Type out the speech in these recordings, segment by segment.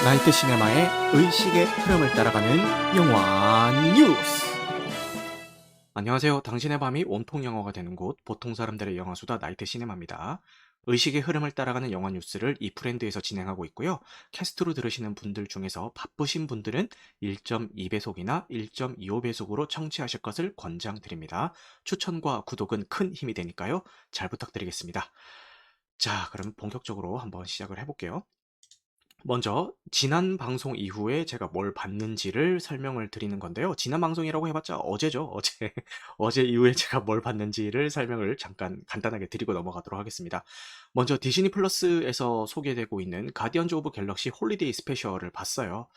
나이트 시네마의 의식의 흐름을 따라가는 영화 뉴스. 안녕하세요. 당신의 밤이 온통 영화가 되는 곳, 보통 사람들의 영화수다 나이트 시네마입니다. 의식의 흐름을 따라가는 영화 뉴스를 이 프렌드에서 진행하고 있고요. 캐스트로 들으시는 분들 중에서 바쁘신 분들은 1.2배속이나 1.25배속으로 청취하실 것을 권장드립니다. 추천과 구독은 큰 힘이 되니까요. 잘 부탁드리겠습니다. 자, 그럼 본격적으로 한번 시작을 해볼게요. 먼저 지난 방송 이후에 제가 뭘 봤는지를 설명을 드리는 건데요. 지난 방송이라고 해봤자 어제죠. 어제. 어제 이후에 제가 뭘 봤는지를 설명을 잠깐 간단하게 드리고 넘어가도록 하겠습니다. 먼저 디즈니 플러스에서 소개되고 있는 가디언즈 오브 갤럭시 홀리데이 스페셜을 봤어요.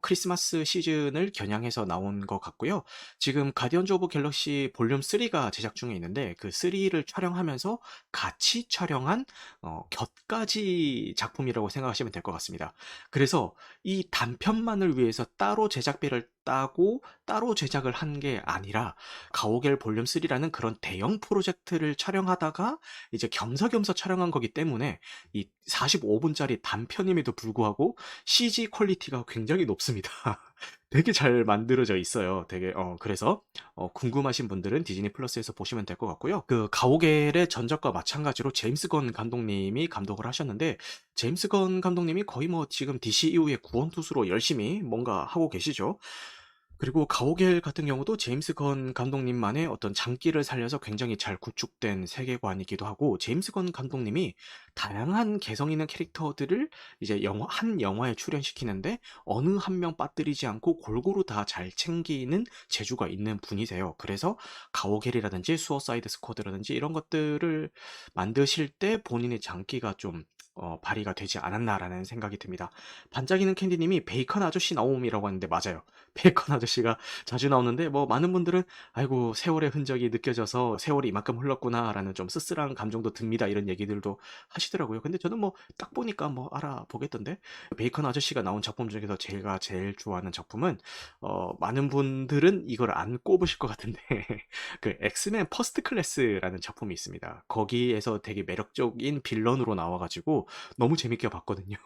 크리스마스 시즌을 겨냥해서 나온 것 같고요. 지금 가디언즈 오브 갤럭시 볼륨 3가 제작 중에 있는데 그 3를 촬영하면서 같이 촬영한 곁가지 작품이라고 생각하시면 될 것 같습니다. 그래서 이 단편만을 위해서 따로 제작비를 따고 따로 제작을 한 게 아니라 가오갤 볼륨 3라는 그런 대형 프로젝트를 촬영하다가 이제 겸사겸사 촬영한 거기 때문에 이 45분짜리 단편임에도 불구하고 CG 퀄리티가 굉장히 높습니다. 되게 잘 만들어져 있어요. 되게 그래서 궁금하신 분들은 디즈니 플러스에서 보시면 될 것 같고요. 그 가오갤의 전작과 마찬가지로 제임스 건 감독님이 감독을 하셨는데 제임스 건 감독님이 거의 뭐 지금 DC 이후에 구원투수로 열심히 뭔가 하고 계시죠. 그리고 가오갤 같은 경우도 제임스 건 감독님만의 어떤 장기를 살려서 굉장히 잘 구축된 세계관이기도 하고 제임스 건 감독님이 다양한 개성 있는 캐릭터들을 이제 한 영화에 출연시키는데 어느 한 명 빠뜨리지 않고 골고루 다 잘 챙기는 재주가 있는 분이세요. 그래서 가오갤이라든지 수어사이드 스쿼드라든지 이런 것들을 만드실 때 본인의 장기가 좀 발휘가 되지 않았나라는 생각이 듭니다. 반짝이는 캔디님이 베이컨 아저씨 나옴이라고 하는데 맞아요. 베이컨 아저씨가 자주 나오는데 뭐 많은 분들은 아이고 세월의 흔적이 느껴져서 세월이 이만큼 흘렀구나라는 좀 쓸쓸한 감정도 듭니다. 이런 얘기들도 하시더라고요. 근데 저는 뭐 딱 보니까 뭐 알아보겠던데 베이컨 아저씨가 나온 작품 중에서 제가 제일 좋아하는 작품은 많은 분들은 이걸 안 꼽으실 것 같은데 그 엑스맨 퍼스트 클래스라는 작품이 있습니다. 거기에서 되게 매력적인 빌런으로 나와가지고 너무 재밌게 봤거든요.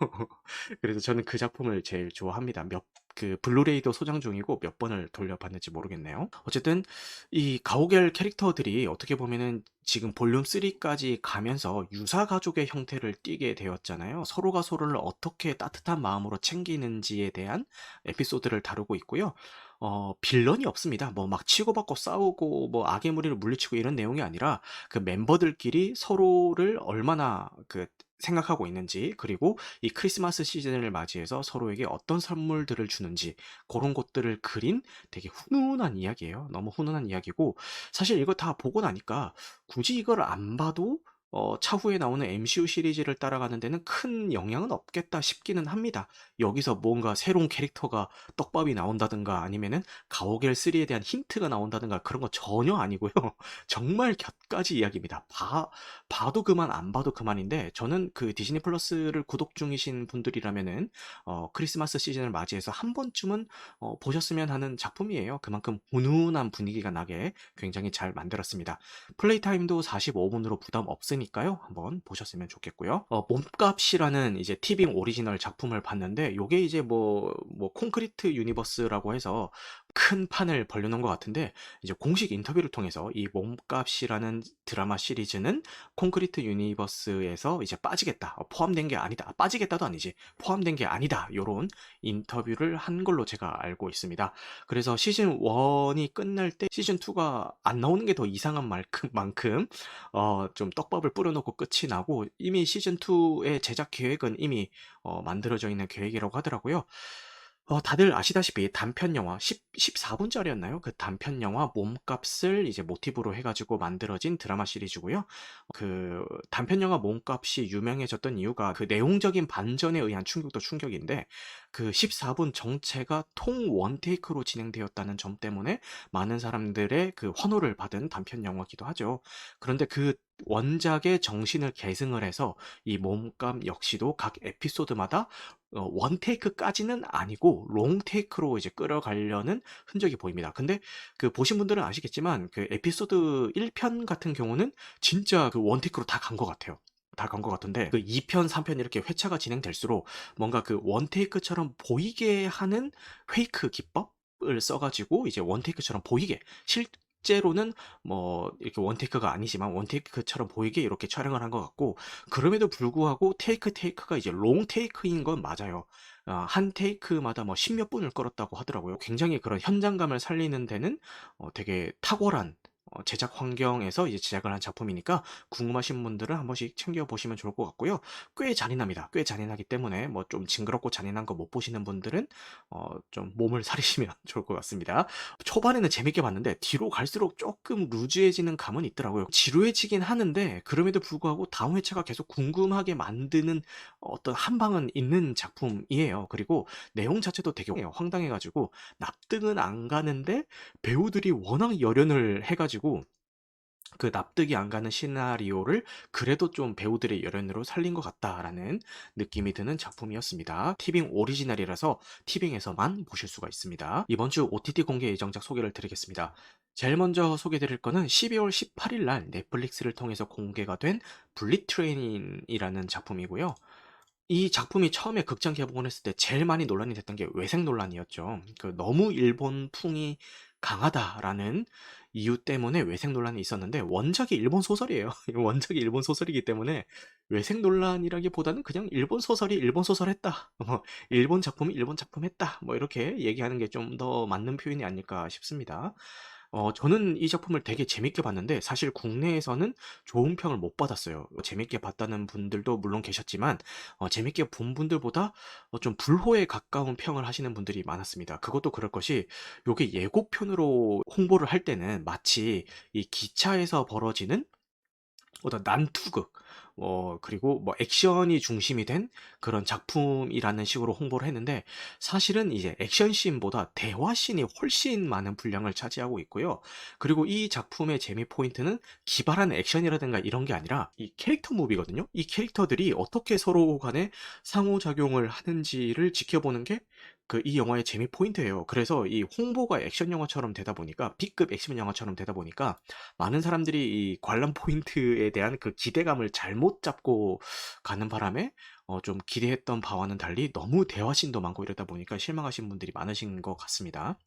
그래서 저는 그 작품을 제일 좋아합니다. 그 블루레이도 소장 중이고 몇 번을 돌려봤는지 모르겠네요. 어쨌든 이 가오갤 캐릭터들이 어떻게 보면은 지금 볼륨 3까지 가면서 유사 가족의 형태를 띠게 되었잖아요. 서로가 서로를 어떻게 따뜻한 마음으로 챙기는지에 대한 에피소드를 다루고 있고요. 빌런이 없습니다. 뭐 막 치고받고 싸우고 뭐 악의 무리를 물리치고 이런 내용이 아니라 그 멤버들끼리 서로를 얼마나 그 생각하고 있는지 그리고 이 크리스마스 시즌을 맞이해서 서로에게 어떤 선물들을 주는지 그런 것들을 그린 되게 훈훈한 이야기예요. 너무 훈훈한 이야기고 사실 이거 다 보고 나니까 굳이 이걸 안 봐도 차후에 나오는 MCU 시리즈를 따라가는 데는 큰 영향은 없겠다 싶기는 합니다. 여기서 뭔가 새로운 캐릭터가 떡밥이 나온다든가 아니면은 가오갤 3에 대한 힌트가 나온다든가 그런 거 전혀 아니고요. 정말 곁가지 이야기입니다. 봐도 그만 안 봐도 그만인데 저는 그 디즈니 플러스를 구독 중이신 분들이라면은 크리스마스 시즌을 맞이해서 한 번쯤은 보셨으면 하는 작품이에요. 그만큼 훈훈한 분위기가 나게 굉장히 잘 만들었습니다. 플레이 타임도 45분으로 부담 없으니까요. 한번 보셨으면 좋겠고요. 몸값이라는 이제 티빙 오리지널 작품을 봤는데 요게 이제 뭐 콘크리트 유니버스라고 해서 큰 판을 벌려놓은 것 같은데 이제 공식 인터뷰를 통해서 이 몸값이라는 드라마 시리즈는 콘크리트 유니버스에서 이제 빠지겠다. 포함된 게 아니다. 빠지겠다도 아니지. 포함된 게 아니다. 요런 인터뷰를 한 걸로 제가 알고 있습니다. 그래서 시즌 1이 끝날 때 시즌 2가 안 나오는 게 더 이상한 만큼 좀 떡밥을 뿌려놓고 끝이 나고 이미 시즌 2의 제작 계획은 이미 만들어져 있는 계획이라고 하더라고요. 다들 아시다시피 단편 영화 14분짜리였나요? 그 단편 영화 몸값을 이제 모티브로 해가지고 만들어진 드라마 시리즈고요. 그 단편 영화 몸값이 유명해졌던 이유가 그 내용적인 반전에 의한 충격도 충격인데 그 14분 정체가 통 원테이크로 진행되었다는 점 때문에 많은 사람들의 그 환호를 받은 단편 영화기도 하죠. 그런데 그 원작의 정신을 계승을 해서 이 몸값 역시도 각 에피소드마다 원 테이크까지는 아니고 롱 테이크로 이제 끌어가려는 흔적이 보입니다. 근데 그 보신 분들은 아시겠지만 그 에피소드 1편 같은 경우는 진짜 그 원 테이크로 다 간 것 같아요. 다 간 것 같은데 그 2 편, 3편 이렇게 회차가 진행될수록 뭔가 그 원 테이크처럼 보이게 하는 페이크 기법을 써 가지고 이제 원 테이크처럼 보이게 실제로는 뭐 이렇게 원 테이크가 아니지만 원 테이크처럼 보이게 이렇게 촬영을 한 것 같고 그럼에도 불구하고 테이크가 이제 롱 테이크인 건 맞아요. 한 테이크마다 뭐 10 몇 분을 끌었다고 하더라고요. 굉장히 그런 현장감을 살리는 데는 되게 탁월한 제작 환경에서 이제 제작을 한 작품이니까 궁금하신 분들은 한 번씩 챙겨 보시면 좋을 것 같고요. 꽤 잔인합니다. 꽤 잔인하기 때문에 뭐 좀 징그럽고 잔인한 거 못 보시는 분들은 좀 몸을 사리시면 좋을 것 같습니다. 초반에는 재밌게 봤는데 뒤로 갈수록 조금 루즈해지는 감은 있더라고요. 지루해지긴 하는데 그럼에도 불구하고 다음 회차가 계속 궁금하게 만드는 어떤 한방은 있는 작품이에요. 그리고 내용 자체도 되게 황당해 가지고 납득은 안 가는데 배우들이 워낙 열연을 해 가지고 그 납득이 안 가는 시나리오를 그래도 좀 배우들의 열연으로 살린 것 같다라는 느낌이 드는 작품이었습니다. 티빙 오리지널이라서 티빙에서만 보실 수가 있습니다. 이번 주 OTT 공개 예정작 소개를 드리겠습니다. 제일 먼저 소개드릴 거는 12월 18일 날 넷플릭스를 통해서 공개가 된 블릿 트레인이라는 작품이고요. 이 작품이 처음에 극장 개봉을 했을 때 제일 많이 논란이 됐던 게 외색 논란이었죠. 그 너무 일본풍이 강하다라는 이유 때문에 외색 논란이 있었는데 원작이 일본 소설이에요. 원작이 일본 소설이기 때문에 외색 논란이라기보다는 그냥 일본 소설이 일본 소설했다. 일본 작품이 일본 작품했다. 뭐 이렇게 얘기하는 게 좀 더 맞는 표현이 아닐까 싶습니다. 저는 이 작품을 되게 재밌게 봤는데 사실 국내에서는 좋은 평을 못 받았어요. 재밌게 봤다는 분들도 물론 계셨지만 재밌게 본 분들보다 좀 불호에 가까운 평을 하시는 분들이 많았습니다. 그것도 그럴 것이 요게 예고편으로 홍보를 할 때는 마치 이 기차에서 벌어지는 어떤 난투극 그리고 뭐 액션이 중심이 된 그런 작품이라는 식으로 홍보를 했는데 사실은 이제 액션 씬보다 대화 씬이 훨씬 많은 분량을 차지하고 있고요. 그리고 이 작품의 재미 포인트는 기발한 액션이라든가 이런 게 아니라 이 캐릭터 무비거든요. 이 캐릭터들이 어떻게 서로 간에 상호작용을 하는지를 지켜보는 게 이 영화의 재미 포인트예요. 그래서 이 홍보가 액션 영화처럼 되다 보니까 B급 액션 영화처럼 되다 보니까 많은 사람들이 이 관람 포인트에 대한 그 기대감을 잘못 잡고 가는 바람에 좀 기대했던 바와는 달리 너무 대화씬도 많고 이러다 보니까 실망하신 분들이 많으신 것 같습니다.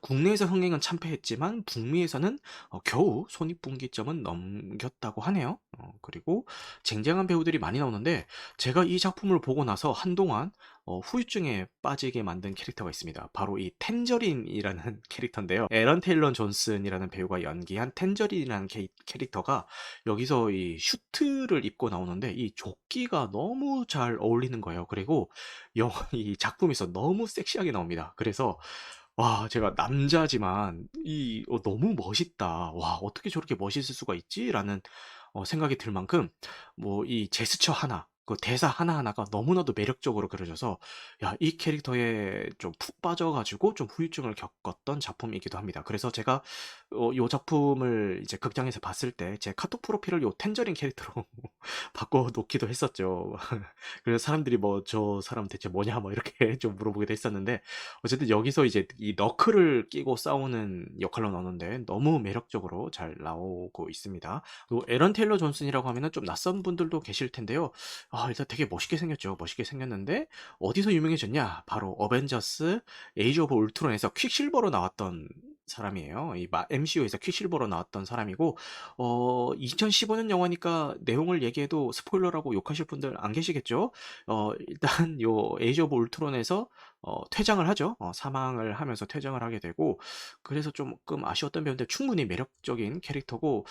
국내에서 흥행은 참패했지만 북미에서는 겨우 손익분기점은 넘겼다고 하네요. 그리고 쟁쟁한 배우들이 많이 나오는데 제가 이 작품을 보고 나서 한동안 후유증에 빠지게 만든 캐릭터가 있습니다. 바로 이 텐저린이라는 캐릭터인데요. 에런 테일러 존슨이라는 배우가 연기한 텐저린이라는 캐릭터가 여기서 이 슈트를 입고 나오는데 이 조끼가 너무 잘 어울리는 거예요. 그리고 이 작품에서 너무 섹시하게 나옵니다. 그래서 와 제가 남자지만 너무 멋있다. '와 어떻게 저렇게 멋있을 수가 있지?'라는 생각이 들 만큼 뭐 이 제스처 하나 그 대사 하나하나가 너무나도 매력적으로 그려져서 야 이 캐릭터에 좀 푹 빠져 가지고 좀 후유증을 겪었던 작품이기도 합니다. 그래서 제가 요 작품을 이제 극장에서 봤을 때 제 카톡 프로필을 요 텐저린 캐릭터로 바꿔 놓기도 했었죠. 그래서 사람들이 뭐 "저 사람 대체 뭐냐?" 뭐 이렇게 좀 물어보기도 했었는데 어쨌든 여기서 이제 이 너클을 끼고 싸우는 역할로 나오는데 너무 매력적으로 잘 나오고 있습니다. 또 에런 테일러 존슨이라고 하면은 좀 낯선 분들도 계실 텐데요. 일단 되게 멋있게 생겼죠. 멋있게 생겼는데 어디서 유명해졌냐? 바로 어벤져스 에이지 오브 울트론에서 퀵실버로 나왔던 사람이에요. MCU에서 퀵실버로 나왔던 사람이고 2015년 영화니까 내용을 얘기해도 스포일러라고 욕하실 분들 안 계시겠죠? 일단 요 에이지 오브 울트론에서 퇴장을 하죠. 사망을 하면서 퇴장을 하게 되고 그래서 조금 아쉬웠던 배우인데 충분히 매력적인 캐릭터고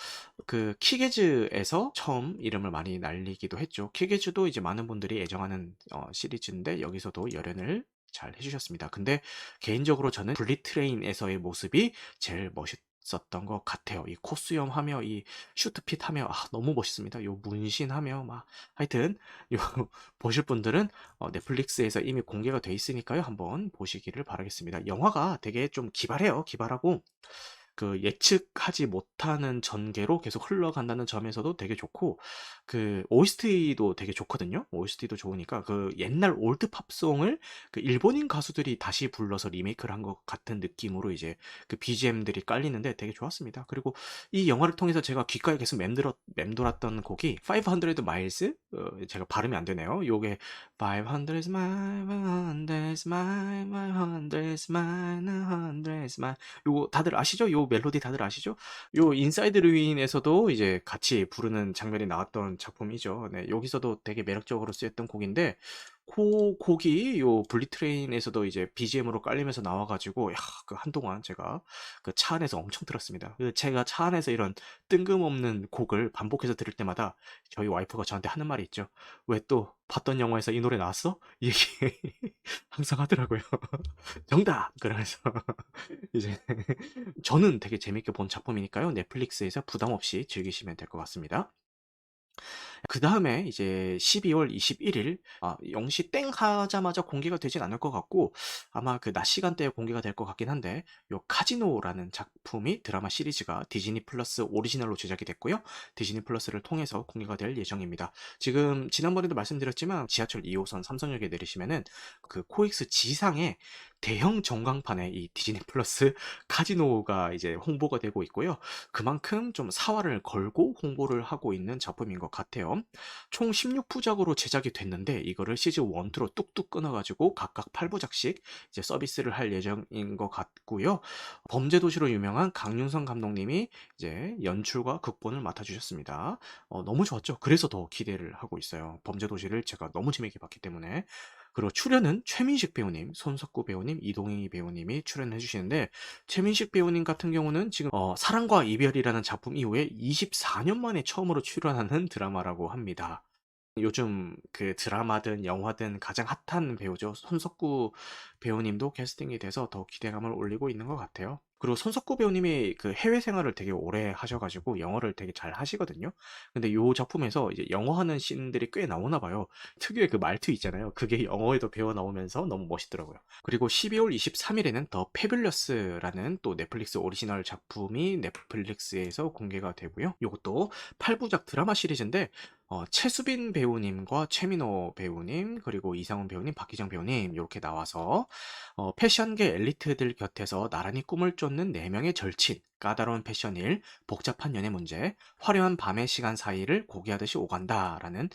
그 키게즈에서 처음 이름을 많이 날리기도 했죠. 키게즈도 이제 많은 분들이 애정하는 시리즈인데 여기서도 열연을 잘 해주셨습니다. 근데 개인적으로 저는 블리 트레인에서의 모습이 제일 멋있었던 것 같아요. 이 코수염 하며 이 슈트핏 하며 너무 멋있습니다. 요 문신하며 막 하여튼 요 보실 분들은 넷플릭스에서 이미 공개가 돼 있으니까요. 한번 보시기를 바라겠습니다. 영화가 되게 좀 기발해요. 기발하고 그 예측하지 못하는 전개로 계속 흘러간다는 점에서도 되게 좋고, 그 OST도 되게 좋거든요. OST도 좋으니까 그 옛날 올드 팝송을 그 일본인 가수들이 다시 불러서 리메이크를 한 것 같은 느낌으로 이제 그 BGM들이 깔리는데 되게 좋았습니다. 그리고 이 영화를 통해서 제가 귓가에 계속 맴돌았던 곡이 500 Miles, 제가 발음이 안 되네요. 요게 500 miles, 500 miles. 요거 다들 아시죠? 요 멜로디 다들 아시죠? 요 인사이드 루인에서도 이제 같이 부르는 장면이 나왔던 작품이죠. 네, 여기서도 되게 매력적으로 쓰였던 곡인데, 그 곡이 요 블리트레인에서도 이제 BGM으로 깔리면서 나와가지고, 야, 그 한동안 제가 그 차 안에서 엄청 들었습니다. 그 제가 차 안에서 이런 뜬금없는 곡을 반복해서 들을 때마다 저희 와이프가 저한테 하는 말이 있죠. 왜 또 봤던 영화에서 이 노래 나왔어? 이 얘기 항상 하더라고요. 정답! 그러면서 이제 저는 되게 재밌게 본 작품이니까요. 넷플릭스에서 부담 없이 즐기시면 될 것 같습니다. 그 다음에 이제 12월 21일, 0시 땡 하자마자 공개가 되진 않을 것 같고, 아마 그 낮 시간대에 공개가 될 것 같긴 한데, 요 카지노라는 작품이 드라마 시리즈가 디즈니 플러스 오리지널로 제작이 됐고요. 디즈니 플러스를 통해서 공개가 될 예정입니다. 지금 지난번에도 말씀드렸지만 지하철 2호선 삼성역에 내리시면은 그 코엑스 지상에 대형 전광판에 이 디즈니 플러스 카지노가 이제 홍보가 되고 있고요. 그만큼 좀 사활을 걸고 홍보를 하고 있는 작품인 것 같아요. 총 16부작으로 제작이 됐는데 이거를 시즌 1, 2로 뚝뚝 끊어가지고 각각 8부작씩 이제 서비스를 할 예정인 것 같고요. 범죄도시로 유명한 강윤성 감독님이 이제 연출과 극본을 맡아주셨습니다. 너무 좋았죠. 그래서 더 기대를 하고 있어요. 범죄도시를 제가 너무 재밌게 봤기 때문에. 그리고 출연은 최민식 배우님, 손석구 배우님, 이동희 배우님이 출연해 주시는데, 최민식 배우님 같은 경우는 지금 사랑과 이별이라는 작품 이후에 24년 만에 처음으로 출연하는 드라마라고 합니다. 요즘 그 드라마든 영화든 가장 핫한 배우죠. 손석구 배우님도 캐스팅이 돼서 더 기대감을 올리고 있는 것 같아요. 그리고 손석구 배우님이 그 해외 생활을 되게 오래 하셔가지고 영어를 되게 잘 하시거든요. 근데 요 작품에서 이제 영어 하는 씬들이 꽤 나오나 봐요. 특유의 그 말투 있잖아요. 그게 영어에도 배워 나오면서 너무 멋있더라고요. 그리고 12월 23일에는 더 패뷸러스라는 또 넷플릭스 오리지널 작품이 넷플릭스에서 공개가 되고요. 요것도 8부작 드라마 시리즈인데 최수빈 배우님과 최민호 배우님, 그리고 이상훈 배우님, 박기정 배우님, 이렇게 나와서 패션계 엘리트들 곁에서 나란히 꿈을 쫓는 4명의 절친, 까다로운 패션 일, 복잡한 연애 문제, 화려한 밤의 시간 사이를 고개하듯이 오간다라는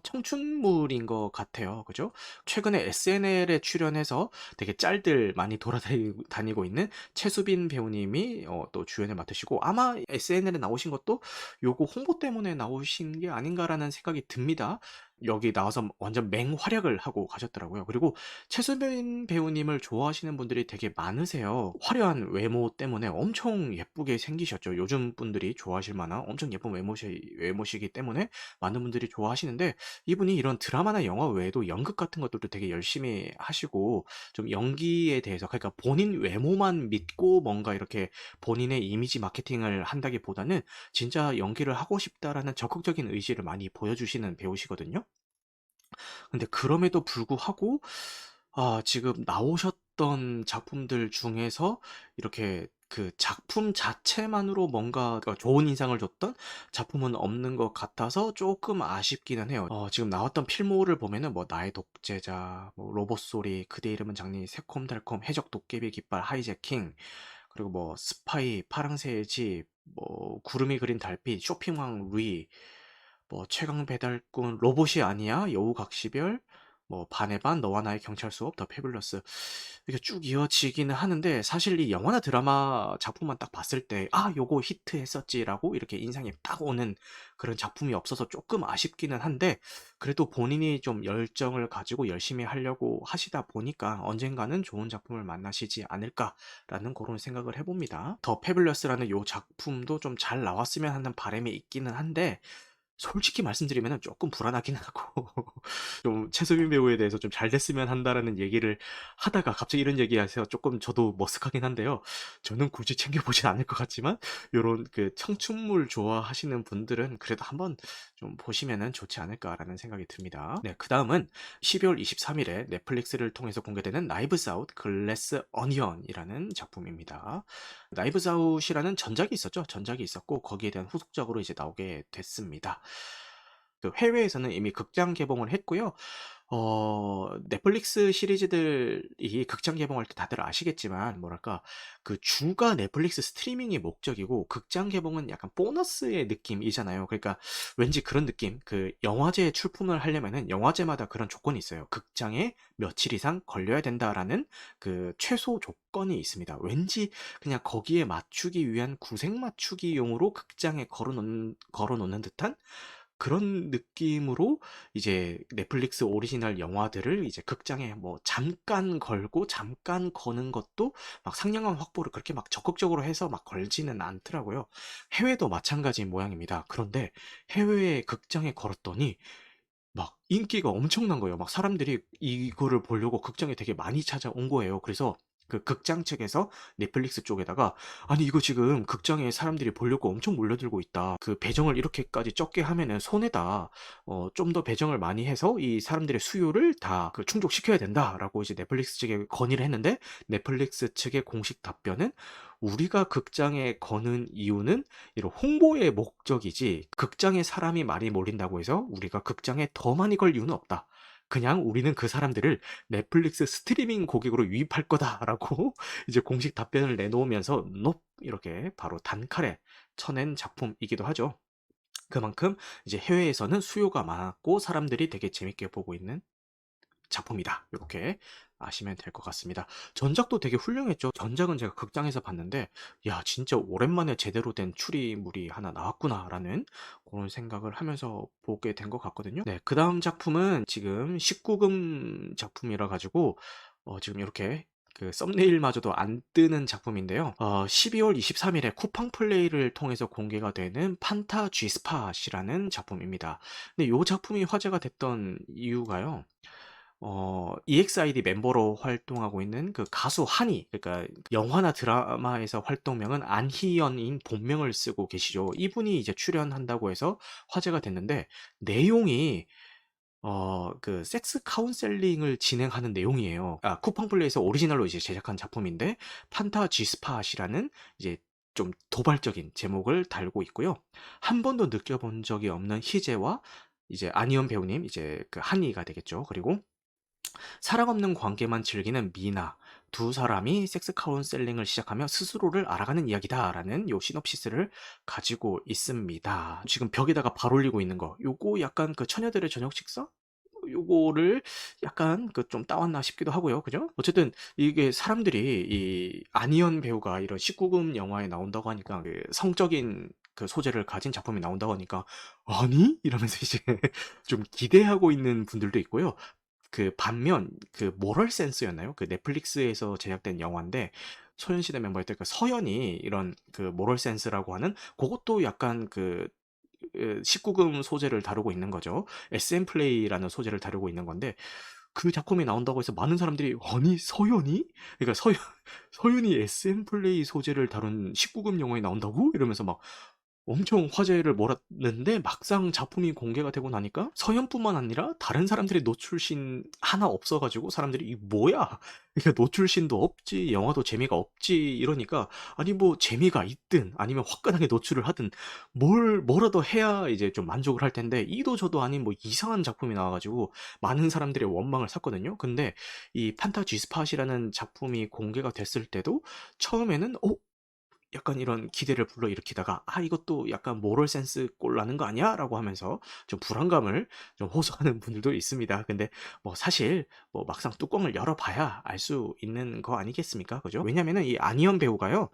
청춘물인 것 같아요. 그죠? 최근에 SNL에 출연해서 되게 짤들 많이 돌아다니고 있는 최수빈 배우님이 또 주연을 맡으시고, 아마 SNL에 나오신 것도 요거 홍보 때문에 나오신 게 아닌가라는 생각이 듭니다. 여기 나와서 완전 맹활약을 하고 가셨더라고요. 그리고 최수빈 배우님을 좋아하시는 분들이 되게 많으세요. 화려한 외모 때문에 엄청 예쁘게 생기셨죠. 요즘 분들이 좋아하실 만한 엄청 예쁜 외모시기 때문에 많은 분들이 좋아하시는데, 이분이 이런 드라마나 영화 외에도 연극 같은 것들도 되게 열심히 하시고, 좀 연기에 대해서, 그러니까 본인 외모만 믿고 뭔가 이렇게 본인의 이미지 마케팅을 한다기보다는 진짜 연기를 하고 싶다라는 적극적인 의지를 많이 보여주시는 배우시거든요. 근데 그럼에도 불구하고 지금 나오셨던 작품들 중에서 이렇게 그 작품 자체만으로 뭔가 좋은 인상을 줬던 작품은 없는 것 같아서 조금 아쉽기는 해요. 지금 나왔던 필모를 보면은 뭐 나의 독재자, 뭐 로봇 소리, 그대 이름은 장니, 새콤달콤, 해적 도깨비 깃발, 하이제킹, 그리고 뭐 스파이, 파랑새의 집, 뭐 구름이 그린 달빛, 쇼핑왕 루이, 뭐 최강 배달꾼, 로봇이 아니야, 여우 각시별, 뭐 반의 반, 너와 나의 경찰 수업, 더 패블러스, 이렇게 쭉 이어지기는 하는데, 사실 이 영화나 드라마 작품만 딱 봤을 때 요거 히트했었지라고 이렇게 인상이 딱 오는 그런 작품이 없어서 조금 아쉽기는 한데, 그래도 본인이 좀 열정을 가지고 열심히 하려고 하시다 보니까 언젠가는 좋은 작품을 만나시지 않을까라는 그런 생각을 해봅니다. 더 패블러스라는 요 작품도 좀 잘 나왔으면 하는 바람이 있기는 한데, 솔직히 말씀드리면은 쪼끔 불안하긴 하고 좀 최수빈 배우에 대해서 좀 잘 됐으면 한다라는 얘기를 하다가 갑자기 이런 얘기하셔서 쪼끔 저도 머쓱하긴 한데요. 저는 굳이 챙겨 보진 않을 것 같지만 요런 그 청춘물 좋아하시는 분들은 그래도 한번 좀 보시면은 좋지 않을까라는 생각이 듭니다. 네, 그다음은 12월 23 일에 넷플릭스를 통해서 공개되는 나이브스 아웃 글래스 어니언이라는 작품입니다. 나이브스 아웃이라는 전작이 있었죠. 전작이 있었고 거기에 대한 후속작으로 이제 나오게 됐습니다. 그 해외에서는 이미 극장 개봉을 했고요. 넷플릭스 시리즈들이 극장 개봉할 때 다들 아시겠지만 뭐랄까 그 주가 넷플릭스 스트리밍이 목적이고 극장 개봉은 약간 보너스의 느낌이잖아요. 그러니까 왠지 그런 느낌. 그 영화제 출품을 하려면은 영화제마다 그런 조건이 있어요. 극장에 며칠 이상 걸려야 된다라는 그 최소 조건이 있습니다. 왠지 그냥 거기에 맞추기 위한 구색 맞추기용으로 극장에 걸어 놓는 듯한 그런 느낌으로 이제 넷플릭스 오리지널 영화들을 이제 극장에 뭐 잠깐 걸고 잠깐 거는 것도 막 상영관 확보를 그렇게 막 적극적으로 해서 막 걸지는 않더라고요. 해외도 마찬가지인 모양입니다. 그런데 해외에 극장에 걸었더니 막 인기가 엄청난 거예요. 막 사람들이 이거를 보려고 극장에 되게 많이 찾아온 거예요. 그래서 그 극장 측에서 넷플릭스 쪽에다가 "아니 이거 지금 극장에 사람들이 보려고 엄청 몰려들고 있다. 그 배정을 이렇게까지 적게 하면은 손해다. 좀 더 배정을 많이 해서 이 사람들의 수요를 다 그 충족시켜야 된다."라고 이제 넷플릭스 측에 건의를 했는데 넷플릭스 측의 공식 답변은 "우리가 극장에 거는 이유는 이런 홍보의 목적이지 극장에 사람이 많이 몰린다고 해서 우리가 극장에 더 많이 걸 이유는 없다. 그냥 우리는 그 사람들을 넷플릭스 스트리밍 고객으로 유입할 거다."라고 이제 공식 답변을 내놓으면서 넙 이렇게 바로 단칼에 쳐낸 작품이기도 하죠. 그만큼 이제 해외에서는 수요가 많았고 사람들이 되게 재밌게 보고 있는 작품이다. 요렇게 아시면 될 것 같습니다. 전작도 되게 훌륭했죠. 전작은 제가 극장에서 봤는데 '야 진짜 오랜만에 제대로 된 추리물이 하나 나왔구나.'라는 고런 생각을 하면서 보게 된 것 같거든요. 네, 그다음 작품은 지금 19금 작품이라 가지고 지금 요렇게 그 썸네일마저도 안 뜨는 작품인데요. 12월 23 일에 쿠팡 플레이를 통해서 공개가 되는 판타 G스팟이라는 작품입니다. 근데 요 작품이 화제가 됐던 이유가요. EXID 멤버로 활동하고 있는 그 가수 한이, 그러니까 영화나 드라마에서 활동명은 안희연인 본명을 쓰고 계시죠. 이분이 이제 출연한다고 해서 화제가 됐는데 내용이 그 섹스 카운셀링을 진행하는 내용이에요. 쿠팡 플레이에서 오리지널로 이제 제작한 작품인데 판타 G스팟이라는 이제 좀 도발적인 제목을 달고 있고요. 한 번도 느껴본 적이 없는 희재와 이제 안희연 배우님, 이제 그 한이가 되겠죠. 그리고 사랑 없는 관계만 즐기는 미나, 두 사람이 섹스 카운셀링을 시작하며 스스로를 알아가는 이야기다라는 요 시놉시스를 가지고 있습니다. 지금 벽에다가 발 올리고 있는 거, 요거 약간 그 처녀들의 저녁 식사? 요거를 약간 그 좀 따왔나 싶기도 하고요. 그죠? 어쨌든 이게 사람들이 이 안희연 배우가 이런 19금 영화에 나온다고 하니까 그 성적인 그 소재를 가진 작품이 나온다고 하니까 '아니?' 이러면서 이제 좀 기대하고 있는 분들도 있고요. 그 반면 그 모럴 센스였나요? 그 넷플릭스에서 제작된 영화인데 소년시대 멤버였던 그 서현이 이런 그 모럴 센스라고 하는 고것도 약간 그 19금 소재를 다루고 있는 거죠. SM 플레이라는 소재를 다루고 있는 건데 그 작품이 나온다고 해서 많은 사람들이 "아니 서현이?" 그러니까 "서현이 SM 플레이 소재를 다룬 19금 영화에 나온다고?" 이러면서 막 엄청 화제를 몰았는데 막상 작품이 공개가 되고 나니까 서현뿐만 아니라 다른 사람들의 노출신 하나 없어 가지고 사람들이 "이 뭐야? 그러니까 노출신도 없지 영화도 재미가 없지." 이러니까 아니 뭐 재미가 있든 아니면 화끈하게 노출을 하든 뭐라도 해야 이제 좀 만족을 할 텐데 이도 저도 아닌 뭐 이상한 작품이 나와 가지고 많은 사람들의 원망을 샀거든요. 근데 이 판타 G스팟이라는 작품이 공개가 됐을 때도 처음에는 약간 이런 기대를 불러일으키다가 '아 이것도 약간 모럴 센스 꼴 나는 거 아니야?'라고 하면서 좀 불안감을 좀 호소하는 분들도 있습니다. 근데 뭐 사실 뭐 막상 뚜껑을 열어 봐야 알 수 있는 거 아니겠습니까? 그죠? 왜냐면은 이 안희연 배우가요.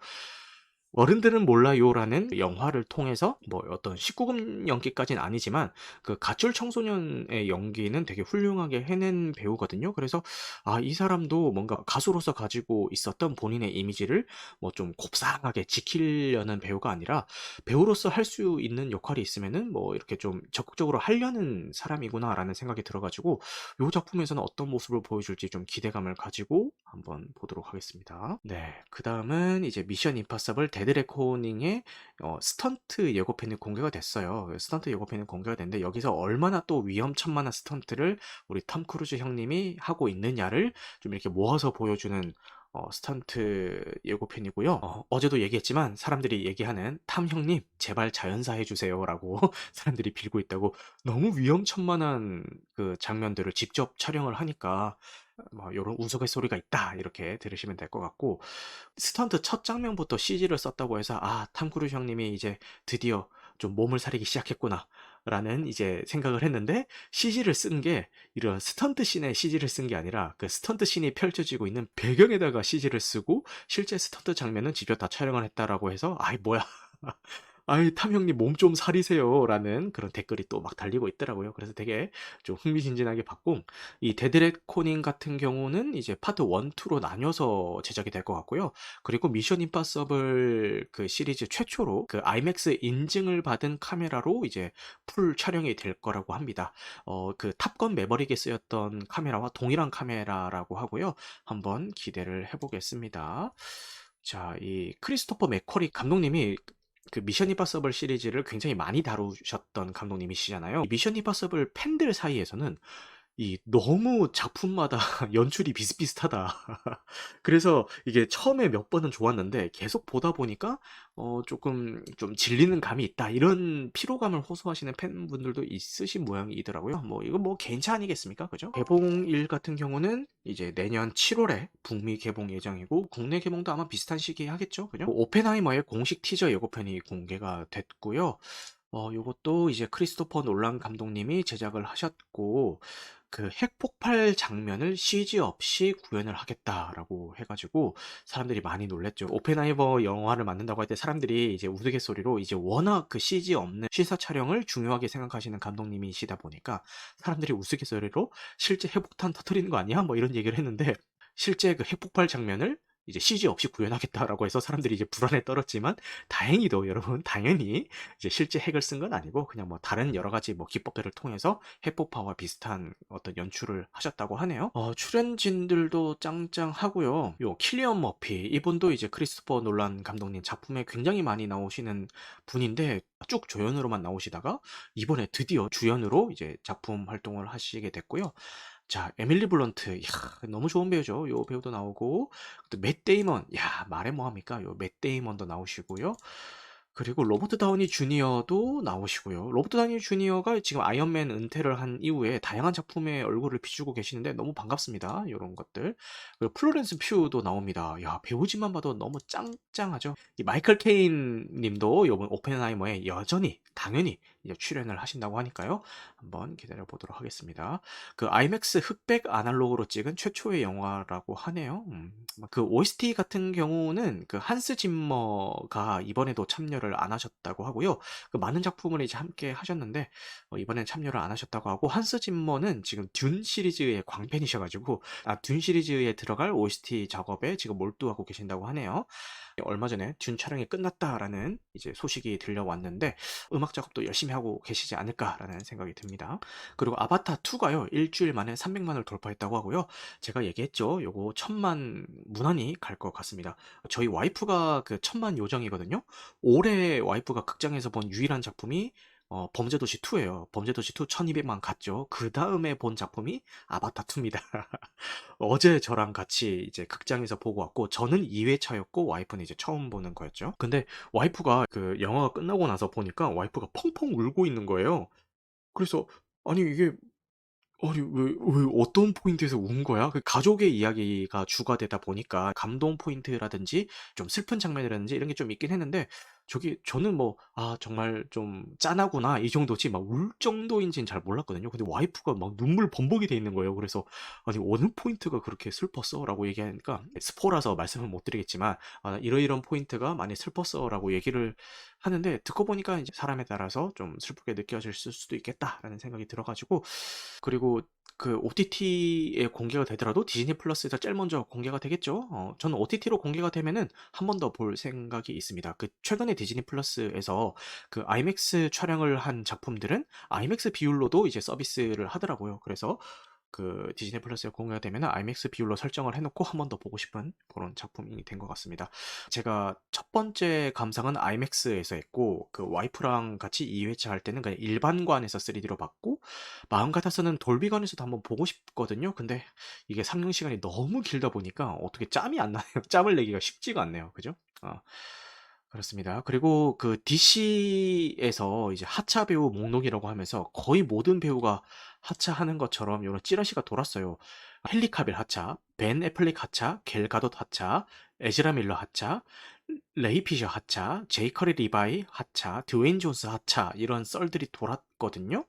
어른들은 몰라요라는 영화를 통해서 뭐 어떤 19금 연기까지는 아니지만 그 가출 청소년의 연기는 되게 훌륭하게 해낸 배우거든요. 그래서 이 사람도 뭔가 가수로서 가지고 있었던 본인의 이미지를 뭐 좀 곱상하게 지키려는 배우가 아니라 배우로서 할 수 있는 역할이 있으면은 뭐 이렇게 좀 적극적으로 하려는 사람이구나라는 생각이 들어 가지고 요 작품에서는 어떤 모습을 보여줄지 좀 기대감을 가지고 한번 보도록 하겠습니다. 네. 그다음은 이제 미션 임파서블 데드 레코닝의 스턴트 예고편이 공개가 됐어요. 그 스턴트 예고편이 공개가 됐는데 여기서 얼마나 또 위험천만한 스턴트를 우리 톰 크루즈 형님이 하고 있느냐를 좀 이렇게 모아서 보여주는 스턴트 예고편이고요. 어제도 얘기했지만 사람들이 얘기하는 "탐 형님 제발 자연사 해 주세요."라고 사람들이 빌고 있다고. 너무 위험천만한 그 장면들을 직접 촬영을 하니까 뭐 요런 "우스갯소리가 있다." 이렇게 들으시면 될 것 같고, 스턴트 첫 장면부터 CG를 썼다고 해서 '아 탐 크루즈 형님이 이제 드디어 좀 몸을 사리기 시작했구나.'라는 이제 생각을 했는데, CG를 쓴 게 이런 스턴트 씬에 CG를 쓴 게 아니라 그 스턴트 씬이 펼쳐지고 있는 배경에다가 CG를 쓰고 실제 스턴트 장면은 직접 다 촬영을 했다라고 해서 '아이 뭐야.' "아이 탐 형님 몸 좀 사리세요."라는 그런 댓글이 또 막 달리고 있더라고요. 그래서 되게 좀 흥미진진하게 봤고, 이 데드 레코닝 같은 경우는 이제 파트 1, 2로 나뉘어서 제작이 될 것 같고요. 그리고 미션 임파서블 그 시리즈 최초로 그 아이맥스 인증을 받은 카메라로 이제 풀 촬영이 될 거라고 합니다. 그 탑건 매버릭에 쓰였던 카메라와 동일한 카메라라고 하고요. 한번 기대를 해 보겠습니다. 자, 이 크리스토퍼 맥쿼리 감독님이 그 미션 임파서블 시리즈를 굉장히 많이 다루셨던 감독님이시잖아요. 미션 임파서블 팬들 사이에서는 이 너무 작품마다 연출이 비슷비슷하다. 그래서 이게 처음에 몇 번은 좋았는데 계속 보다 보니까 조금 좀 질리는 감이 있다. 이런 피로감을 호소하시는 팬분들도 있으신 모양이더라고요. 뭐 이거 뭐 개인차 아니겠습니까? 그죠? 개봉일 같은 경우는 이제 내년 7월에 북미 개봉 예정이고 국내 개봉도 아마 비슷한 시기에 하겠죠. 그죠? 오펜하이머의 공식 티저 예고편이 공개가 됐고요. 요것도 이제 크리스토퍼 놀란 감독님이 제작을 하셨고, 그 핵폭발 장면을 CG 없이 구현을 하겠다라고 해 가지고 사람들이 많이 놀랐죠. 오펜하이머 영화를 만든다고 할 때 사람들이 이제 우스갯소리로 이제 워낙 그 CG 없는 실사 촬영을 중요하게 생각하시는 감독님이시다 보니까 사람들이 우스갯소리로 "실제 핵폭탄 터뜨리는 거 아니야?" 뭐 이런 얘기를 했는데, 실제 그 핵폭발 장면을 이제 CG 없이 구현하겠다라고 해서 사람들이 이제 불안에 떨었지만, 다행히도 여러분 당연히 이제 실제 핵을 쓴 건 아니고 그냥 뭐 다른 여러 가지 뭐 기법들을 통해서 핵폭파와 비슷한 어떤 연출을 하셨다고 하네요. 출연진들도 짱짱하고요. 요 킬리언 머피 이분도 이제 크리스토퍼 놀란 감독님 작품에 굉장히 많이 나오시는 분인데 쭉 조연으로만 나오시다가 이번에 드디어 주연으로 이제 작품 활동을 하시게 됐고요. 자, 에밀리 블런트. 이야, 너무 좋은 배우죠. 요 배우도 나오고, 또 맷 데이먼. 야, 말해 뭐 합니까? 요 맷 데이먼도 나오시고요. 그리고 로버트 다우니 주니어도 나오시고요. 로버트 다우니 주니어가 지금 아이언맨 은퇴를 한 이후에 다양한 작품에 얼굴을 비추고 계시는데 너무 반갑습니다. 요런 것들. 그리고 플로렌스 퓨도 나옵니다. 야, 배우진만 봐도 너무 짱짱하죠. 이 마이클 케인 님도 요번 오펜하이머에 여전히 당연히 이제 출연을 하신다고 하니까요. 한번 기다려 보도록 하겠습니다. 그 아이맥스 흑백 아날로그로 찍은 최초의 영화라고 하네요. 그 OST 같은 경우는 그 한스 짐머가 이번에도 참여를 안 하셨다고 하고요. 그 많은 작품을 이제 함께 하셨는데 이번엔 참여를 안 하셨다고 하고, 한스 짐머는 지금 듄 시리즈의 광팬이셔 가지고 듄 시리즈에 들어갈 OST 작업에 지금 몰두하고 계신다고 하네요. 얼마 전에 듄 촬영이 끝났다라는 이제 소식이 들려왔는데 음악 작업도 열심히 하고 계시지 않을까라는 생각이 듭니다. 그리고 아바타 2가요. 일주일 만에 300만을 돌파했다고 하고요. 제가 얘기했죠. 요거 1000만 무난히 갈 것 같습니다. 저희 와이프가 그 1000만 요정이거든요. 올해 와이프가 극장에서 본 유일한 작품이 범죄도시 2예요. 범죄도시 2 1200만 갔죠. 그다음에 본 작품이 아바타 2입니다. 어제 저랑 같이 이제 극장에서 보고 왔고, 저는 2회 차였고 와이프는 이제 처음 보는 거였죠. 근데 와이프가 그 영화가 끝나고 나서 보니까 와이프가 펑펑 울고 있는 거예요. 그래서 아니 이게 아니 왜 어떤 포인트에서 운 거야? 그 가족의 이야기가 주가 되다 보니까 감동 포인트라든지 좀 슬픈 장면이라든지 이런 게 좀 있긴 했는데, 저는 뭐 '아 정말 좀 짠하구나.' 이 정도지 막 울 정도인지는 잘 몰랐거든요. 근데 와이프가 막 눈물 범벅이 돼 있는 거예요. 그래서 "아니 어느 포인트가 그렇게 슬펐어?"라고 얘기하니까 스포라서 말씀은 못 드리겠지만 이러이런 포인트가 많이 슬펐어."라고 얘기를 하는데 듣고 보니까 이제 '사람에 따라서 좀 슬프게 느껴질 수도 있겠다.'라는 생각이 들어 가지고 그리고 그 OTT에 공개가 되더라도 디즈니 플러스에서 제일 먼저 공개가 되겠죠. 저는 OTT로 공개가 되면은 한 번 더 볼 생각이 있습니다. 그 최근에 디즈니 플러스에서 그 아이맥스 촬영을 한 작품들은 아이맥스 비율로도 이제 서비스를 하더라고요. 그래서 그 디즈니 플러스에 공개가 되면은 아이맥스 비율로 설정을 해 놓고 한 번 더 보고 싶은 그런 작품이 된 것 같습니다. 제가 첫 번째 감상은 아이맥스에서 했고 그 와이프랑 같이 2 회차 할 때는 그냥 일반관에서 3D로 봤고 마음 같아서는 돌비관에서도 한번 보고 싶거든요. 근데 이게 상영 시간이 너무 길다 보니까 어떻게 짬이 안 나네요. 짬을 내기가 쉽지가 않네요. 그죠? 그렇습니다. 그리고 그 DC에서 이제 하차 배우 목록이라고 하면서 거의 모든 배우가 하차하는 것처럼 요런 찌라시가 돌았어요. 헨리 카빌 하차, 벤 애플렉 하차, 겔 가돛 하차, 에즈라 밀러 하차, 레이 피셔 하차, 제이커리 리바이 하차, 드웨인 존스 하차 이런 썰들이 돌았거든요.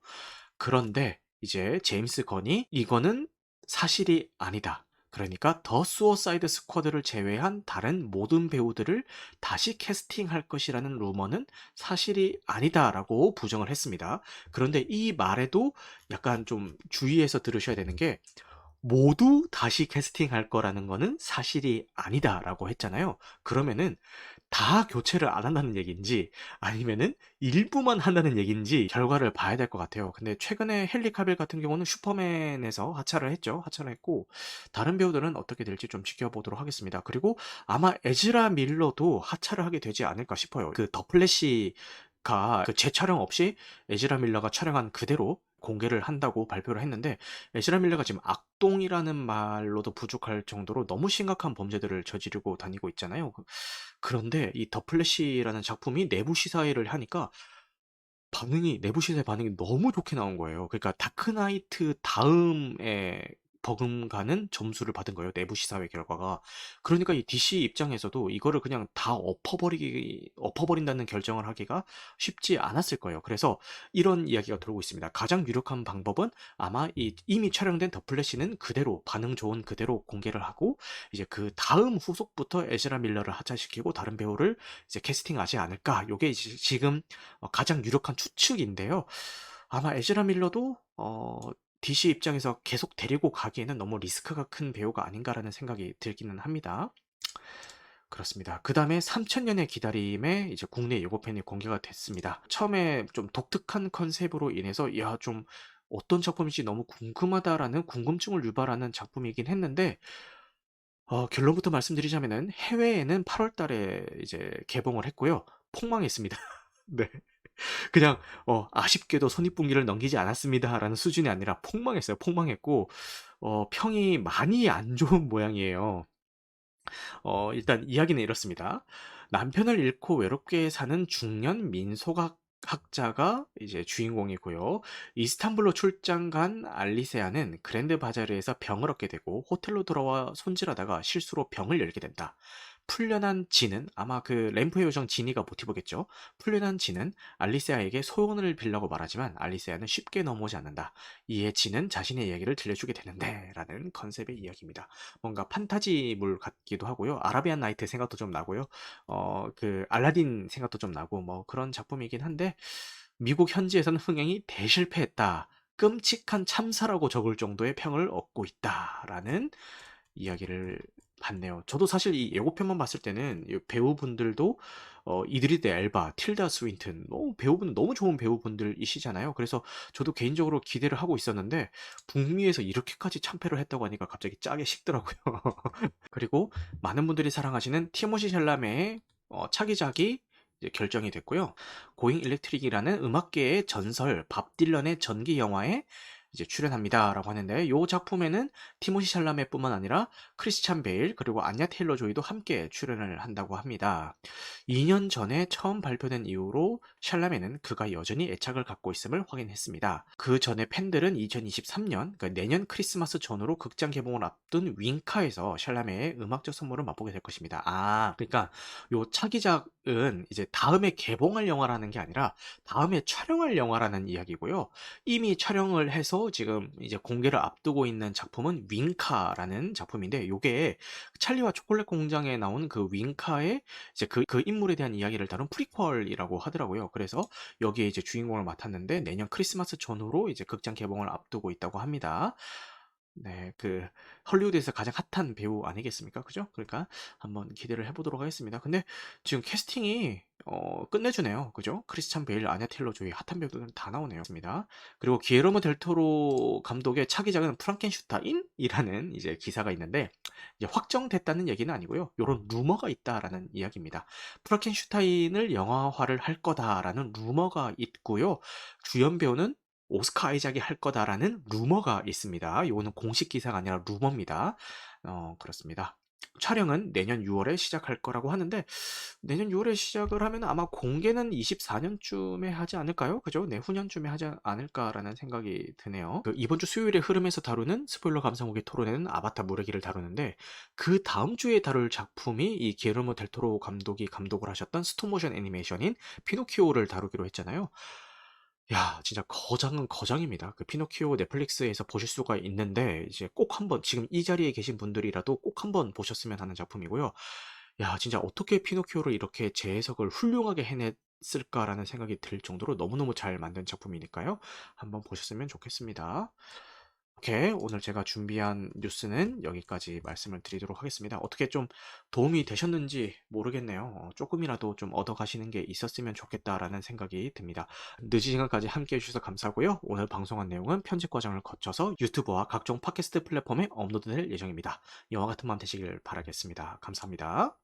그런데 이제 제임스 건이 "이거는 사실이 아니다. 그러니까 더 수어사이드 스쿼드를 제외한 다른 모든 배우들을 다시 캐스팅할 것이라는 루머는 사실이 아니다."라고 부정을 했습니다. 그런데 이 말에도 약간 좀 주의해서 들으셔야 되는 게 모두 다시 캐스팅할 거라는 거는 사실이 아니다라고 했잖아요. 그러면은 다 교체를 안 한다는 얘기인지 아니면은 일부만 한다는 얘기인지 결과를 봐야 될 것 같아요. 근데 최근에 헨리 카빌 같은 경우는 슈퍼맨에서 하차를 했죠. 하차를 했고 다른 배우들은 어떻게 될지 좀 지켜보도록 하겠습니다. 그리고 아마 에즈라 밀러도 하차를 하게 되지 않을까 싶어요. 그 더 플래시가 그 재촬영 없이 에즈라 밀러가 촬영한 그대로 공개를 한다고 발표를 했는데 에즈라 밀러가 지금 악동이라는 말로도 부족할 정도로 너무 심각한 범죄들을 저지르고 다니고 있잖아요. 그런데 이 더 플래시라는 작품이 내부 시사회를 하니까 내부 시사회 반응이 너무 좋게 나온 거예요. 그러니까 다크나이트 다음에 버금가는 점수를 받은 거예요, 내부 시사회 결과가. 그러니까 이 DC 입장에서도 이거를 그냥 다 엎어버린다는 결정을 하기가 쉽지 않았을 거예요. 그래서 이런 이야기가 돌고 있습니다. 가장 유력한 방법은 아마 이미 촬영된 더 플래시는 그대로 반응 좋은 그대로 공개를 하고 이제 그 다음 후속부터 에즈라 밀러를 하차시키고 다른 배우를 이제 캐스팅하지 않을까. 요게 지금 가장 유력한 추측인데요. 아마 에즈라 밀러도 DC 입장에서 계속 데리고 가기에는 너무 리스크가 큰 배우가 아닌가라는 생각이 들기는 합니다. 그렇습니다. 그다음에 3000년의 기다림에 이제 국내 예고편이 공개가 됐습니다. 처음에 좀 독특한 컨셉으로 인해서 '야 좀 어떤 작품인지 너무 궁금하다.'라는 궁금증을 유발하는 작품이긴 했는데 결론부터 말씀드리자면은 해외에는 8월 달에 이제 개봉을 했고요. 폭망했습니다. 네. 그냥 "아쉽게도 손익분기를 넘기지 않았습니다."라는 수준이 아니라 폭망했어요. 폭망했고 평이 많이 안 좋은 모양이에요. 일단 이야기는 이렇습니다. 남편을 잃고 외롭게 사는 중년 민속학 학자가 이제 주인공이고요. 이스탄불로 출장 간 알리세아는 그랜드 바자르에서 병을 얻게 되고 호텔로 돌아와 손질하다가 실수로 병을 열게 된다. 풀려난 진은 아마 그 램프의 요정 지니가 모티브겠죠. 풀려난 진은 알리세아에게 소원을 빌라고 말하지만 알리세아는 쉽게 넘어오지 않는다. 이에 진은 자신의 이야기를 들려주게 되는데 라는 컨셉의 이야기입니다. 뭔가 판타지물 같기도 하고요. 아라비안 나이트 생각도 좀 나고요. 그 알라딘 생각도 좀 나고 뭐 그런 작품이긴 한데 미국 현지에서는 흥행이 대실패했다. 끔찍한 참사라고 적을 정도의 평을 얻고 있다라는 이야기를 봤네요. 저도 사실 이 예고편만 봤을 때는 이 배우분들도 이드리스 엘바, 틸다 스윈튼 배우분 너무 좋은 배우분들이시잖아요. 그래서 저도 개인적으로 기대를 하고 있었는데 북미에서 이렇게까지 참패를 했다고 하니까 갑자기 짜게 식더라고요. 그리고 많은 분들이 사랑하시는 티모시 샬라메의 차기작이 이제 결정이 됐고요. 고잉 일렉트릭이라는 음악계의 전설 밥 딜런의 전기 영화에 이제 출연합니다라고 하는데 이 작품에는 티모시 샬라메뿐만 아니라 크리스찬 베일 그리고 안냐 테일러 조이도 함께 출연을 한다고 합니다. 2년 전에 처음 발표된 이후로 샬라메는 그가 여전히 애착을 갖고 있음을 확인했습니다. 그 전에 팬들은 2023년 그러니까 내년 크리스마스 전후로 극장 개봉을 앞둔 윙카에서 샬라메의 음악적 선물을 맛보게 될 것입니다. 그러니까 요 차기작 이제 다음에 개봉할 영화라는 게 아니라 다음에 촬영할 영화라는 이야기고요. 이미 촬영을 해서 지금 이제 공개를 앞두고 있는 작품은 윙카라는 작품인데 요게 찰리와 초콜릿 공장에 나온 그 윙카의 이제 그 인물에 대한 이야기를 다룬 프리퀄이라고 하더라고요. 그래서 여기에 이제 주인공을 맡았는데 내년 크리스마스 전후로 이제 극장 개봉을 앞두고 있다고 합니다. 네, 헐리우드에서 가장 핫한 배우 아니겠습니까? 그죠? 그러니까 한번 기대를 해보도록 하겠습니다. 근데 지금 캐스팅이 끝내주네요. 그죠? 크리스찬 베일, 아냐 텔러 조이 핫한 배우들 다 나오네요. 습니다. 그리고 기에르모 델 토로 감독의 차기작은 프랑켄슈타인이라는 이제 기사가 있는데 이제 확정됐다는 얘기는 아니고요. 이런 루머가 있다라는 이야기입니다. 프랑켄슈타인을 영화화를 할 거다라는 루머가 있고요. 주연 배우는 오스카 아이작이 할 거다라는 루머가 있습니다. 요거는 공식 기사가 아니라 루머입니다. 그렇습니다. 촬영은 내년 6월에 시작할 거라고 하는데 내년 6월에 시작을 하면 아마 공개는 24년쯤에 하지 않을까요? 그죠? 내후년쯤에 하지 않을까라는 생각이 드네요. 이번 주 수요일에 흐름에서 다루는 스포일러 감상 후기 토론회는 아바타 무르기를 다루는데 그 다음 주에 다룰 작품이 이 기에르모 델 토로 감독이 감독을 하셨던 스톱모션 애니메이션인 피노키오를 다루기로 했잖아요. 야, 진짜 거장은 거장입니다. 피노키오 넷플릭스에서 보실 수가 있는데 이제 꼭 한번 지금 이 자리에 계신 분들이라도 꼭 한번 보셨으면 하는 작품이고요. 야, 진짜 어떻게 피노키오를 이렇게 재해석을 훌륭하게 해냈을까라는 생각이 들 정도로 너무너무 잘 만든 작품이니까요. 한번 보셨으면 좋겠습니다. 오케이. 오늘 제가 준비한 뉴스는 여기까지 말씀을 드리도록 하겠습니다. 어떻게 좀 도움이 되셨는지 모르겠네요. 조금이라도 좀 얻어가시는 게 있었으면 좋겠다라는 생각이 듭니다. 늦은 시간까지 함께 해주셔서 감사하고요. 오늘 방송한 내용은 편집 과정을 거쳐서 유튜브와 각종 팟캐스트 플랫폼에 업로드될 예정입니다. 영화 같은 밤 되시길 바라겠습니다. 감사합니다.